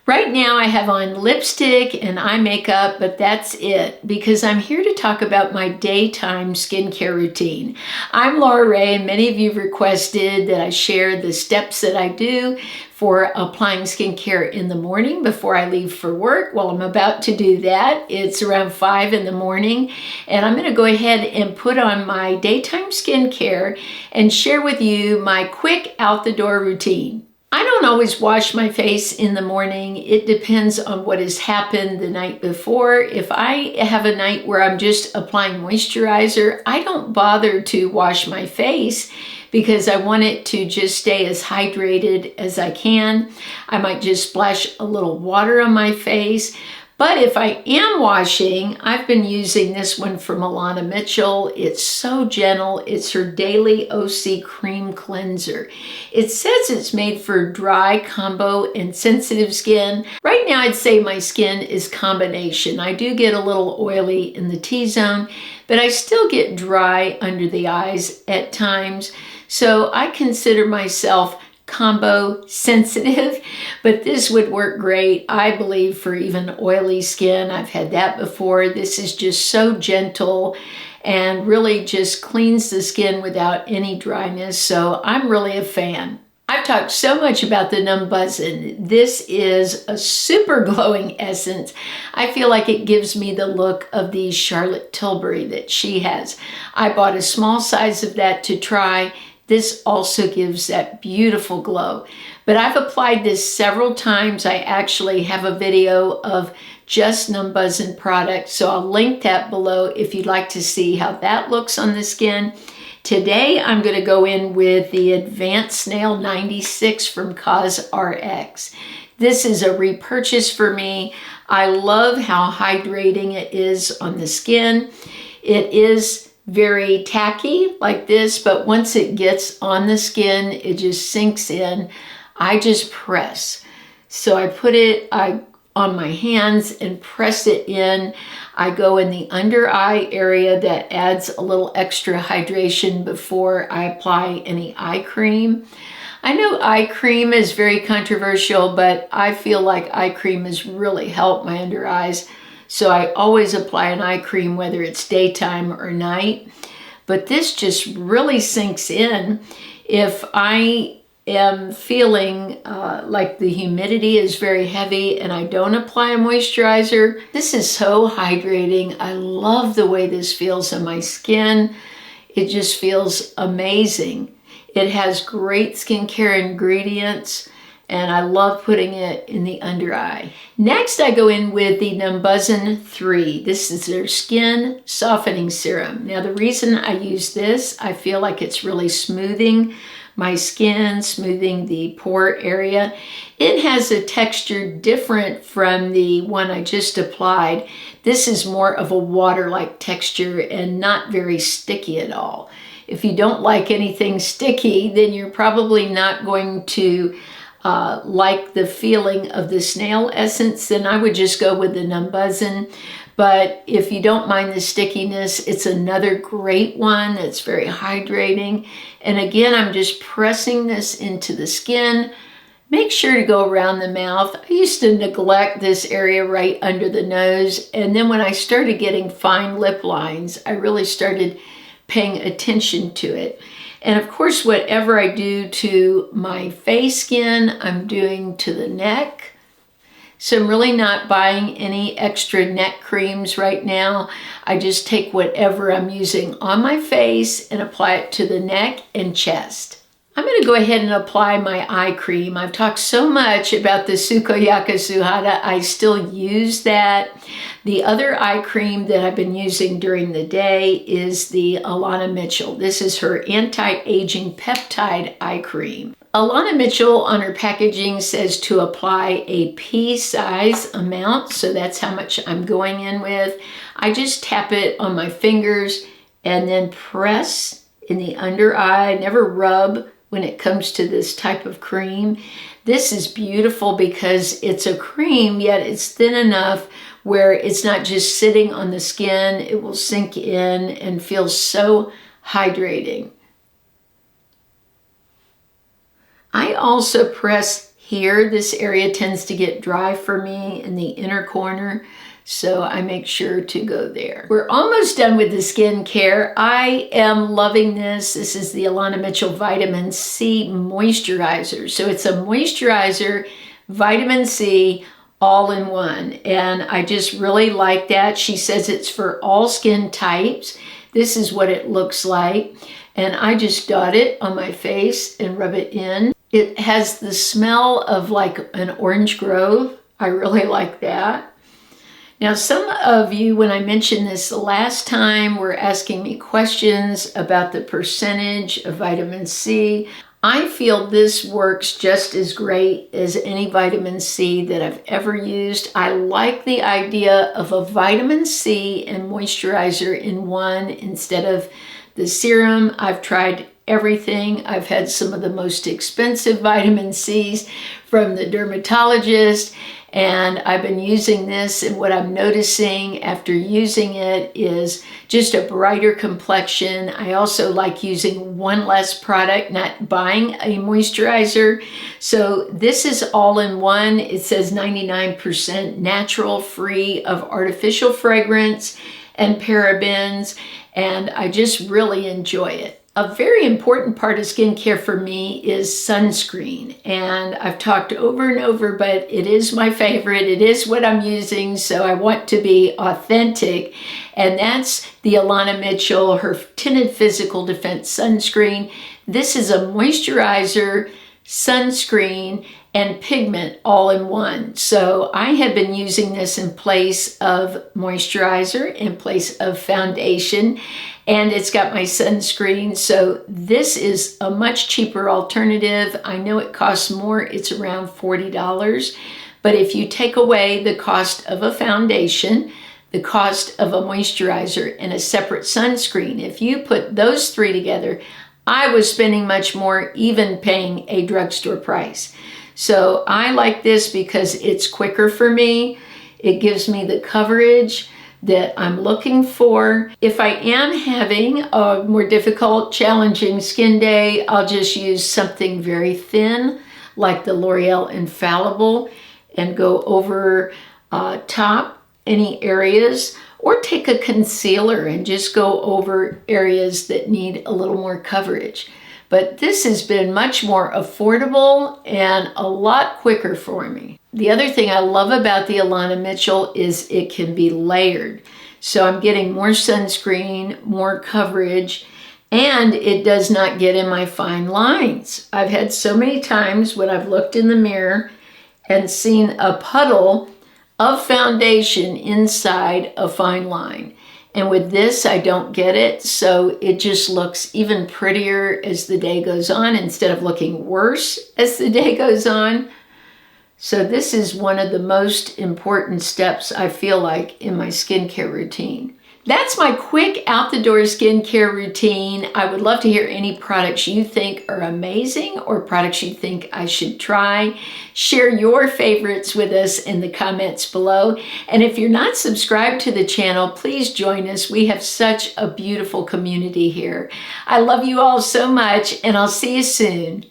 Right now I have on lipstick and eye makeup, but that's it because I'm here to talk about my daytime skincare routine. I'm Laura Ray, and many of you requested that I share the steps that I do for applying skincare in the morning before I leave for work. Well, I'm about to do that. It's around 5 in the morning, and I'm going to go ahead and put on my daytime skincare and share with you my quick out the door routine. I don't always wash my face in the morning. It depends on what has happened the night before. If I have a night where I'm just applying moisturizer, I don't bother to wash my face because I want it to just stay as hydrated as I can. I might just splash a little water on my face. But if I am washing, I've been using this one from Alana Mitchell. It's so gentle. It's her Daily OC Cream Cleanser. It says it's made for dry, combo, and sensitive skin. Right now, I'd say my skin is combination. I do get a little oily in the T-zone, but I still get dry under the eyes at times. So I consider myself combo sensitive, but this would work great, I believe, for even oily skin. I've had that before. This is just so gentle and really just cleans the skin without any dryness, so I'm really a fan. I've talked so much about the Numbuzin. This is a super glowing essence. I feel like it gives me the look of the Charlotte Tilbury that she has. I bought a small size of that to try. This also gives that beautiful glow. But I've applied this several times. I actually have a video of just Numbuzin products, so I'll link that below if you'd like to see how that looks on the skin. Today, I'm going to go in with the Advanced Snail 96 from CosRx. This is a repurchase for me. I love how hydrating it is on the skin. It is very tacky like this, but once it gets on the skin, it just sinks in. I just press. So I put it on my hands and press it in. I go in the under eye area that adds a little extra hydration before I apply any eye cream. I know eye cream is very controversial, but I feel like eye cream has really helped my under eyes. So I always apply an eye cream, whether it's daytime or night. But this just really sinks in. If I am feeling like the humidity is very heavy and I don't apply a moisturizer, this is so hydrating. I love the way this feels on my skin. It just feels amazing. It has great skincare ingredients, and I love putting it in the under eye. Next, I go in with the Numbuzin 3. This is their Skin Softening Serum. Now, the reason I use this, I feel like it's really smoothing my skin, smoothing the pore area. It has a texture different from the one I just applied. This is more of a water-like texture and not very sticky at all. If you don't like anything sticky, then you're probably not going to like the feeling of the snail essence, then I would just go with the Numbuzin. But if you don't mind the stickiness, it's another great one that's very hydrating. And again, I'm just pressing this into the skin. Make sure to go around the mouth. I used to neglect this area right under the nose. And then when I started getting fine lip lines, I really started paying attention to it. And of course, whatever I do to my face skin, I'm doing to the neck. So I'm really not buying any extra neck creams right now. I just take whatever I'm using on my face and apply it to the neck and chest. I'm going to go ahead and apply my eye cream. I've talked so much about the Sukoyaka Suhada. I still use that. The other eye cream that I've been using during the day is the Alana Mitchell. This is her anti-aging peptide eye cream. Alana Mitchell on her packaging says to apply a pea-size amount, so that's how much I'm going in with. I just tap it on my fingers and then press in the under eye. Never rub when it comes to this type of cream. This is beautiful because it's a cream, yet it's thin enough where it's not just sitting on the skin. It will sink in and feel so hydrating. I also press here. This area tends to get dry for me in the inner corner, so I make sure to go there. We're almost done with the skincare. I am loving this. This is the Alana Mitchell Vitamin C Moisturizer. So it's a moisturizer, vitamin C, all in one. And I just really like that. She says it's for all skin types. This is what it looks like. And I just dot it on my face and rub it in. It has the smell of like an orange grove. I really like that. Now, some of you, when I mentioned this the last time, were asking me questions about the percentage of vitamin C. I feel this works just as great as any vitamin C that I've ever used. I like the idea of a vitamin C and moisturizer in one instead of the serum. I've tried everything. I've had some of the most expensive vitamin C's from the dermatologist, and I've been using this, and what I'm noticing after using it is just a brighter complexion. I also like using one less product, not buying a moisturizer. So this is all in one. It says 99% natural, free of artificial fragrance and parabens, and I just really enjoy it. A very important part of skincare for me is sunscreen, and I've talked over and over, but it is my favorite. It is what I'm using, so I want to be authentic, and that's the Alana Mitchell, her Tinted Physical Defense Sunscreen. This is a moisturizer, sunscreen, and pigment all in one. So I have been using this in place of moisturizer, in place of foundation, and it's got my sunscreen. So this is a much cheaper alternative. I know it costs more, it's around $40, but if you take away the cost of a foundation, the cost of a moisturizer, and a separate sunscreen, if you put those three together, I was spending much more, even paying a drugstore price. So I like this because it's quicker for me. It gives me the coverage that I'm looking for. If I am having a more difficult, challenging skin day, I'll just use something very thin, like the L'Oreal Infallible, and go over top any areas, or take a concealer and just go over areas that need a little more coverage. But this has been much more affordable and a lot quicker for me. The other thing I love about the Alana Mitchell is it can be layered. So I'm getting more sunscreen, more coverage, and it does not get in my fine lines. I've had so many times when I've looked in the mirror and seen a puddle of foundation inside a fine line. And with this, I don't get it, so it just looks even prettier as the day goes on instead of looking worse as the day goes on. So this is one of the most important steps I feel like in my skincare routine. That's my quick out-the-door skincare routine. I would love to hear any products you think are amazing or products you think I should try. Share your favorites with us in the comments below. And if you're not subscribed to the channel, please join us. We have such a beautiful community here. I love you all so much, and I'll see you soon.